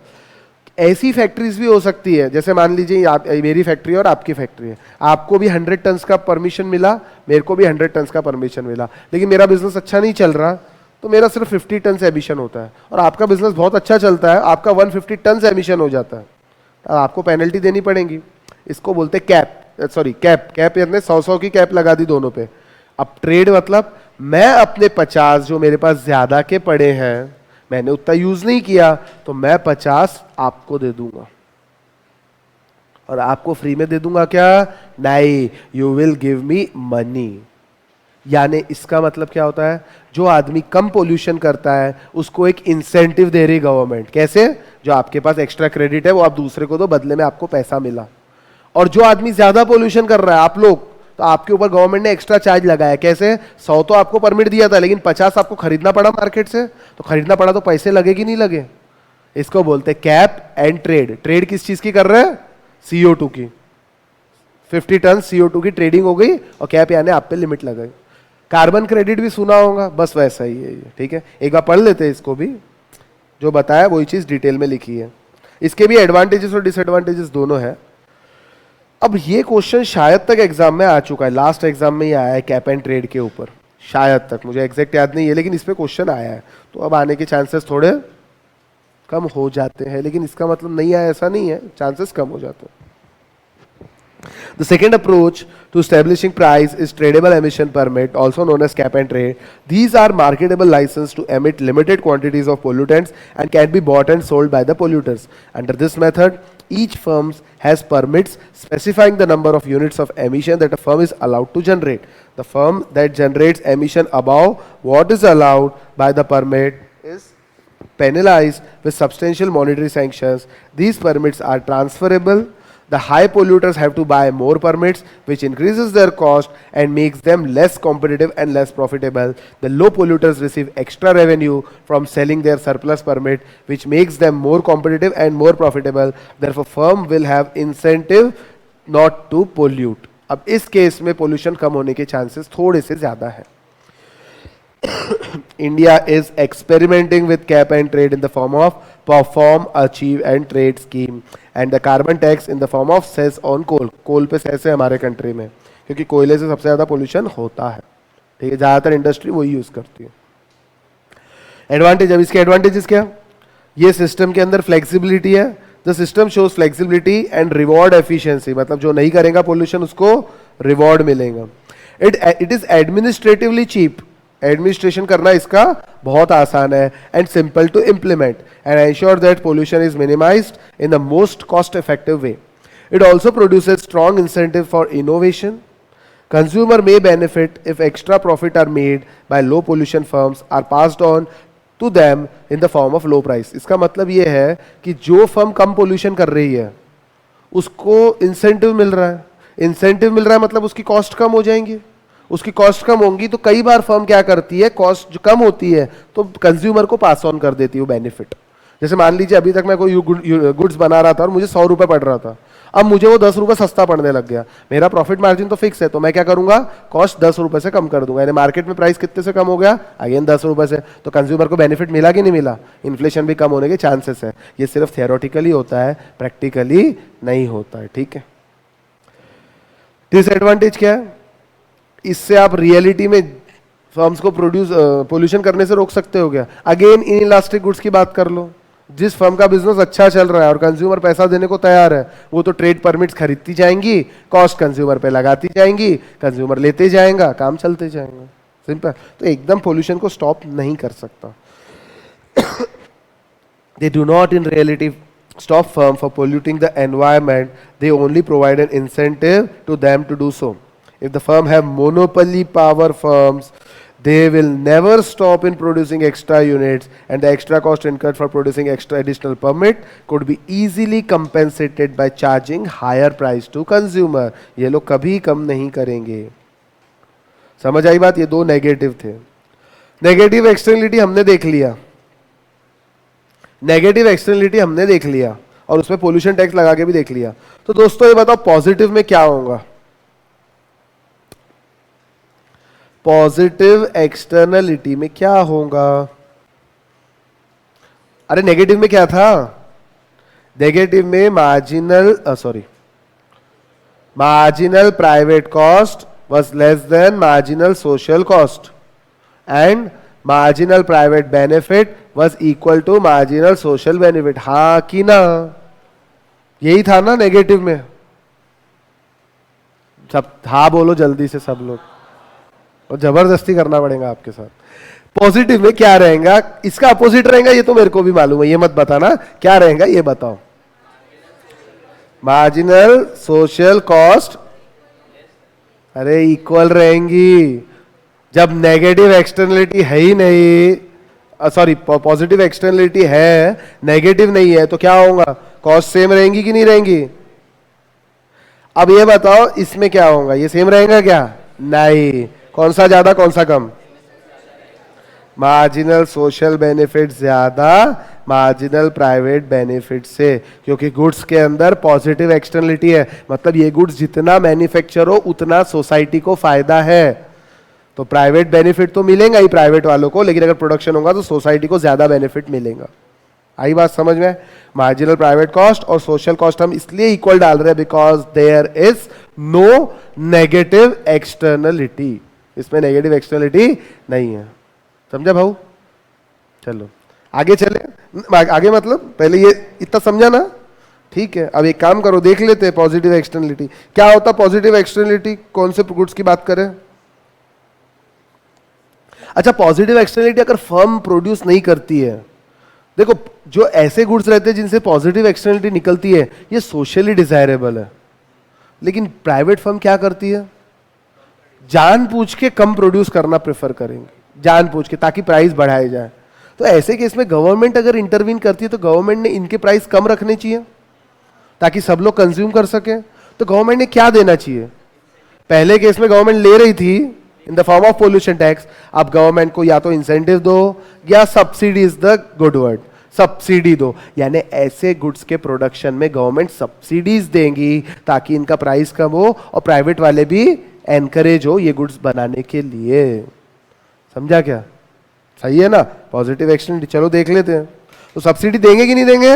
[SPEAKER 1] ऐसी फैक्ट्रीज भी हो सकती है, जैसे मान लीजिए आप, मेरी फैक्ट्री और आपकी फैक्ट्री है, आपको भी 100 टन का परमिशन मिला, मेरे को भी 100 टन का परमिशन मिला, लेकिन मेरा बिजनेस अच्छा नहीं चल रहा तो मेरा सिर्फ 50 टन एमिशन होता है, और आपका बिजनेस बहुत अच्छा चलता है, आपका 150 टन एमिशन हो जाता है, तो आपको पेनल्टी देनी पड़ेगी। इसको बोलते कैप, सॉरी कैप। कैप यानी 100 की कैप लगा दी दोनों पे। अब ट्रेड मतलब मैं अपने 50 जो मेरे पास ज्यादा के पड़े हैं, मैंने उतना यूज नहीं किया, तो मैं 50 आपको दे दूंगा और आपको फ्री में दे दूंगा क्या, नहीं, you will give me money. यानी इसका मतलब क्या होता है, जो आदमी कम पोल्यूशन करता है उसको एक इंसेंटिव दे रही गवर्नमेंट। कैसे, जो आपके पास एक्स्ट्रा क्रेडिट है वो आप दूसरे को दो, बदले में आपको पैसा मिला। और जो आदमी ज्यादा पोल्यूशन कर रहा है, आप लोग, तो आपके ऊपर गवर्नमेंट ने एक्स्ट्रा चार्ज लगाया। कैसे, 100 तो आपको परमिट दिया था, लेकिन 50 आपको खरीदना पड़ा मार्केट से, तो खरीदना पड़ा तो पैसे लगे कि नहीं लगे। इसको बोलते हैं कैप एंड ट्रेड। ट्रेड किस चीज की कर रहे हैं, CO2 की। 50 टन CO2 की ट्रेडिंग हो गई और कैप यानी आप पे लिमिट लग गई। कार्बन क्रेडिट भी सुना होगा, बस वैसा ही है ये, ठीक है। एक बार पढ़ लेते हैं इसको भी, जो बताया वही चीज डिटेल में लिखी है। इसके भी एडवांटेजेस और डिसएडवांटेजेस दोनों है। अब ये क्वेश्चन शायद तक एग्जाम में आ चुका है, लास्ट एग्जाम में ही आया है कैप एंड ट्रेड के ऊपर, शायद तक, मुझे एग्जैक्ट याद नहीं है, लेकिन इस पे क्वेश्चन आया है। तो अब आने के चांसेस थोड़े कम हो जाते हैं, लेकिन इसका मतलब नहीं आया ऐसा नहीं है, चांसेस कम हो जाते हैं। The second approach to establishing price is tradable emission permit, also known as cap and trade. These are marketable license to emit limited quantities of pollutants and can be bought and sold by the polluters. Under this method, each firm has permits specifying the number of units of emission that a firm is allowed to generate. The firm that generates emission above what is allowed by the permit is penalized with substantial monetary sanctions. These permits are transferable. The high polluters have to buy more permits, which increases their cost and makes them less competitive and less profitable. The low polluters receive extra revenue from selling their surplus permit, which makes them more competitive and more profitable. Therefore, firm will have incentive not to pollute. अब इस case में pollution कम होने के chances थोड़े से ज्यादा है। India is experimenting with cap and trade in the form of perform, achieve and trade scheme and the carbon tax in the form of cess on coal. कोल पे सेस है हमारे कंट्री में, क्योंकि कोयले से सबसे ज्यादा पोल्यूशन होता है, ठीक है, ज्यादातर इंडस्ट्री वही यूज करती है। एडवांटेज, अब इसके एडवांटेजेस क्या, ये सिस्टम के अंदर फ्लेक्सिबिलिटी है। The system shows flexibility and reward efficiency, मतलब जो नहीं करेगा पोल्यूशन उसको रिवॉर्ड मिलेगा। It is administratively cheap, administration करना इसका बहुत आसान है, and simple to implement and ensure that pollution is minimised in the most cost effective way. It also produces strong incentive for innovation. Consumer may benefit if extra profit are made by low pollution firms are passed on to them in the form of low price. इसका मतलब ये है कि जो firm कम pollution कर रही है उसको इंसेंटिव मिल रहा है, इंसेंटिव मिल रहा है मतलब उसकी कॉस्ट कम हो जाएंगी, उसकी कॉस्ट कम होंगी तो कई बार फर्म क्या करती है, कॉस्ट जो कम होती है तो कंज्यूमर को पास ऑन कर देती है वो बेनिफिट। जैसे मान लीजिए अभी तक मैं कोई गुड्स बना रहा था और मुझे 100 रुपए पड़ रहा था, अब मुझे वो 10 रुपए सस्ता पड़ने लग गया, मेरा प्रॉफिट मार्जिन तो फिक्स है, तो मैं क्या करूंगा, कॉस्ट 10 रुपए से कम कर दूंगा, यानी मार्केट में प्राइस कितने से कम हो गया, अगेन 10 रुपए से, तो कंज्यूमर को बेनिफिट मिला कि नहीं मिला, इन्फ्लेशन भी कम होने के चांसेस है। ये सिर्फ थियोरेटिकली होता है, प्रैक्टिकली नहीं होता है, ठीक है। डिसएडवांटेज क्या है, इससे आप रियलिटी में फर्म्स को पोल्यूशन करने से रोक सकते हो क्या, अगेन इनइलास्टिक गुड्स की बात कर लो, जिस फर्म का बिजनेस अच्छा चल रहा है और कंज्यूमर पैसा देने को तैयार है, वो तो ट्रेड परमिट्स खरीदती जाएंगी, कॉस्ट कंज्यूमर पे लगाती जाएंगी, कंज्यूमर लेते जाएगा, काम चलते जाएंगे, सिंपल। तो एकदम पोल्यूशन को स्टॉप नहीं कर सकता। They do not in reality stop firm for polluting the environment, they only provide an incentive to them to do so. If the firm have monopoly power firms, they will never stop in producing extra units, and the extra cost incurred for producing extra additional permit could be easily compensated by charging higher price to consumer. ये लोग कभी कम नहीं करेंगे। समझ आई बात? ये दो negative थे। नेगेटिव एक्सटर्नलिटी हमने देख लिया, नेगेटिव एक्सटर्नलिटी हमने देख लिया और उसमें पोल्यूशन टैक्स लगा के भी देख लिया। तो दोस्तों ये बताओ पॉजिटिव में क्या होगा? पॉजिटिव एक्सटर्नलिटी में क्या होगा? अरे नेगेटिव में क्या था? नेगेटिव में marginal private cost was less than marginal social cost and marginal private benefit was equal to marginal social benefit। हाँ कि ना? यही था ना नेगेटिव में? सब हाँ बोलो जल्दी से सब लोग, और जबरदस्ती करना पड़ेगा आपके साथ। पॉजिटिव में क्या रहेगा? इसका अपोजिट रहेगा, ये तो मेरे को भी मालूम है, ये मत बताना क्या रहेगा, ये बताओ। मार्जिनल सोशल कॉस्ट, अरे इक्वल रहेंगी। जब नेगेटिव एक्सटर्नलिटी है ही नहीं, सॉरी पॉजिटिव एक्सटर्नलिटी है, नेगेटिव नहीं है, तो क्या होगा? कॉस्ट सेम रहेंगी कि नहीं रहेंगी? अब ये बताओ इसमें क्या होगा? ये सेम रहेगा क्या? नहीं। कौन सा ज्यादा कौन सा कम? मार्जिनल सोशल बेनिफिट ज्यादा मार्जिनल प्राइवेट बेनिफिट से, क्योंकि गुड्स के अंदर पॉजिटिव एक्सटर्नलिटी है, मतलब ये गुड्स जितना मैन्युफैक्चर हो उतना सोसाइटी को फायदा है। तो प्राइवेट बेनिफिट तो मिलेगा ही प्राइवेट वालों को, लेकिन अगर प्रोडक्शन होगा तो सोसाइटी को ज्यादा बेनिफिट मिलेगा। आई बात समझ में? मार्जिनल प्राइवेट कॉस्ट और सोशल कॉस्ट हम इसलिए इक्वल डाल रहे हैं because there is no negative externality, इसमें नेगेटिव एक्सटर्नलिटी नहीं है। समझा भाऊ? चलो आगे चले। आगे मतलब पहले ये इतना समझा ना? ठीक है, अब एक काम करो, देख लेते हैं पॉजिटिव एक्सटर्नलिटी क्या होता। पॉजिटिव एक्सटर्नलिटी कौन से गुड्स की बात करें? अच्छा, पॉजिटिव एक्सटर्नलिटी अगर फर्म प्रोड्यूस नहीं करती है, देखो जो ऐसे गुड्स रहते हैं जिनसे पॉजिटिव एक्सटर्नलिटी निकलती है, ये सोशली डिजायरेबल है, लेकिन प्राइवेट फर्म क्या करती है? जानबूझ के कम प्रोड्यूस करना प्रेफर करेंगे, जानबूझ के, ताकि प्राइस बढ़ाए जाए। तो ऐसे केस में गवर्नमेंट अगर इंटरवीन करती है तो गवर्नमेंट ने इनके प्राइस कम रखने चाहिए ताकि सब लोग कंज्यूम कर सके। तो गवर्नमेंट ने क्या देना चाहिए? पहले केस में गवर्नमेंट ले रही थी in the form of pollution tax, अब गवर्नमेंट को या तो इंसेंटिव दो या subsidy is the good word, subsidy दो। यानी ऐसे गुड्स के प्रोडक्शन में गवर्नमेंट सब्सिडीज देंगी ताकि इनका प्राइस कम हो और प्राइवेट वाले भी एनकरेज हो ये गुड्स बनाने के लिए। समझा क्या? सही है ना? पॉजिटिव एक्सटर्नलिटी चलो देख लेते हैं। तो सब्सिडी देंगे कि नहीं देंगे?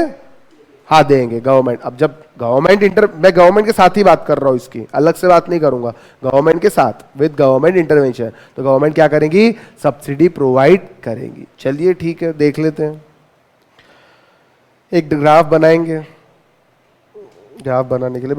[SPEAKER 1] हाँ देंगे गवर्नमेंट। अब जब गवर्नमेंट मैं गवर्नमेंट के साथ ही बात कर रहा हूं, इसकी अलग से बात नहीं करूंगा, गवर्नमेंट के साथ विद गवर्नमेंट इंटरवेंशन। तो गवर्नमेंट क्या करेंगी? सब्सिडी प्रोवाइड करेंगी। चलिए ठीक है, देख लेते हैं। एक ग्राफ बनाएंगे, ग्राफ बनाने के लिए